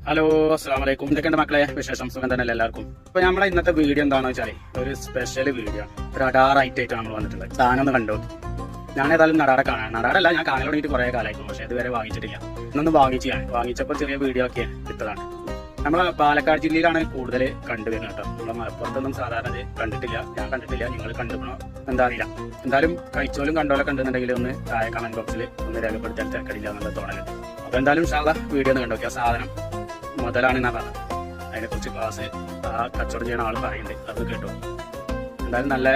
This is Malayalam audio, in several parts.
ഹലോ അസ്സലാമലൈക്കും. എന്തൊക്കെയുണ്ട് മക്കളെ വിശേഷം? സുഖം തന്നെ എല്ലാവർക്കും. അപ്പൊ നമ്മളെ ഇന്നത്തെ വീഡിയോ എന്താണെന്ന് വെച്ചാൽ ഒരു സ്പെഷ്യൽ വീഡിയോ ആണ്. ഒരു അഡാർ ഐറ്റായിട്ടാണ് നമ്മൾ വന്നിട്ടുള്ളത്. സാധനം ഒന്ന് കണ്ടു. ഞാൻ ഏതായാലും നടാടെ കാണാൻ നടാടല്ല, ഞാൻ കാണാൻ തുടങ്ങിയിട്ട് കുറേ കാലമായിരുന്നു, പക്ഷേ ഇതുവരെ വാങ്ങിച്ചിട്ടില്ല. ഇന്നൊന്ന് വാങ്ങിച്ചപ്പോൾ ചെറിയ വീഡിയോ ഒക്കെ എടുത്തതാണ്. നമ്മളെ പാലക്കാട് ജില്ലയിലാണ് കൂടുതൽ കണ്ടുവരുന്നത് കേട്ടോ. നമ്മളെ മലപ്പുറത്തൊന്നും സാധാരണ കണ്ടിട്ടില്ല, ഞാൻ കണ്ടിട്ടില്ല. നിങ്ങൾ കണ്ടുപോകണോ എന്താ അറിയില്ല. എന്തായാലും കഴിച്ചോലും കണ്ടോലൊക്കെ ഉണ്ടെന്നുണ്ടെങ്കിൽ ഒന്ന് താഴെ കമന്റ് ബോക്സിൽ ഒന്ന് രേഖപ്പെടുത്താൻ തിരക്കടില്ല എന്നുള്ള തോന്നലുണ്ട്. അപ്പൊ എന്തായാലും ഇൻഷാ അല്ലാഹ് വീഡിയോ ഒന്ന് കണ്ടു നോക്കിയ സാധനം മുതലാണ് എന്നാ പറഞ്ഞത്. അതിനെക്കുറിച്ച് ക്ലാസ് ആ കച്ചവടം ചെയ്യുന്ന ആൾ പറയുന്നുണ്ട്, അത് കേട്ടോ. എന്തായാലും നല്ല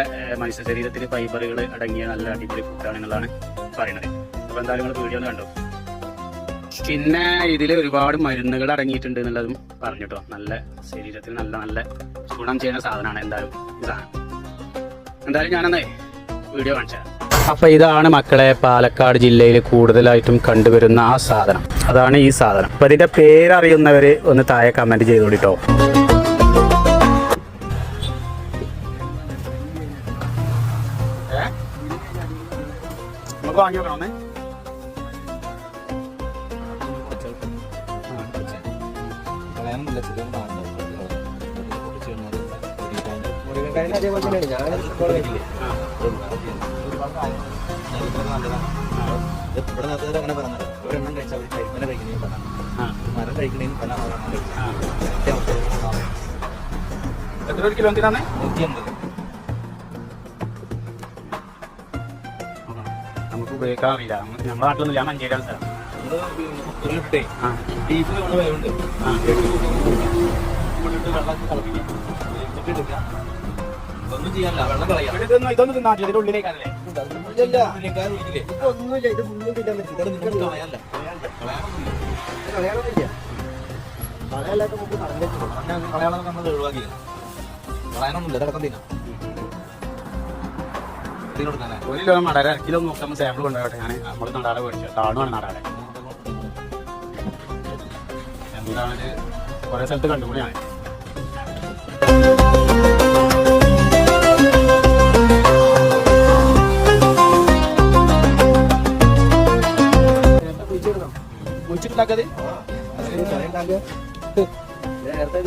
മനുഷ്യ ശരീരത്തിൽ ഫൈബറുകൾ അടങ്ങിയ നല്ല അടിപൊളി ഫുഡാണെന്നുള്ളതാണ് പറയുന്നത്. അപ്പോൾ എന്തായാലും നിങ്ങൾ വീഡിയോ ഒന്ന് കണ്ടു. പിന്നെ ഇതിൽ ഒരുപാട് മരുന്നുകൾ അടങ്ങിയിട്ടുണ്ട് എന്നുള്ളതും പറഞ്ഞിട്ടോ. നല്ല ശരീരത്തിന് നല്ല നല്ല ഗുണം ചെയ്യുന്ന സാധനമാണ് എന്തായാലും ഈ സാധനം. എന്തായാലും ഞാനെന്നേ വീഡിയോ കാണിച്ചാൽ. അപ്പൊ ഇതാണ് മക്കളെ പാലക്കാട് ജില്ലയിൽ കൂടുതലായിട്ടും കണ്ടുവരുന്ന ആ സാധനം. അതാണ് ഈ സാധനം. അപ്പൊ ഇതിന്റെ പേരറിയുന്നവര് ഒന്ന് താഴെ കമന്റ് ചെയ്തോളിട്ടോ. വാങ്ങി നോക്കണേ. എത്ര കിലോ എന്തിനാണ്? 150. നമുക്ക് ഉപയോഗിക്കാൻ അറിയില്ല. നമ്മുടെ നാട്ടിലൊന്നും ഞാൻ മഞ്ചേരിയാണ് സ്ഥലം. ഇതൊന്നും തിന്നാ ഇതിന്റെ ഉള്ളിലേക്കാണല്ലേ? ഒരു കിലോ നടര കിലോ നോക്കാൻ സാമ്പിൾ കൊണ്ടുപോകട്ടെ. ഞാൻ നമ്മൾ നടാടെ മേടിച്ചു. താണുമാണ് നടാടെ. എന്താണ് കുറെ സ്ഥലത്ത് കണ്ടുകൂടിയാണ്. കുഴിച്ചിട്ടുണ്ടാക്കത് നേരത്തെ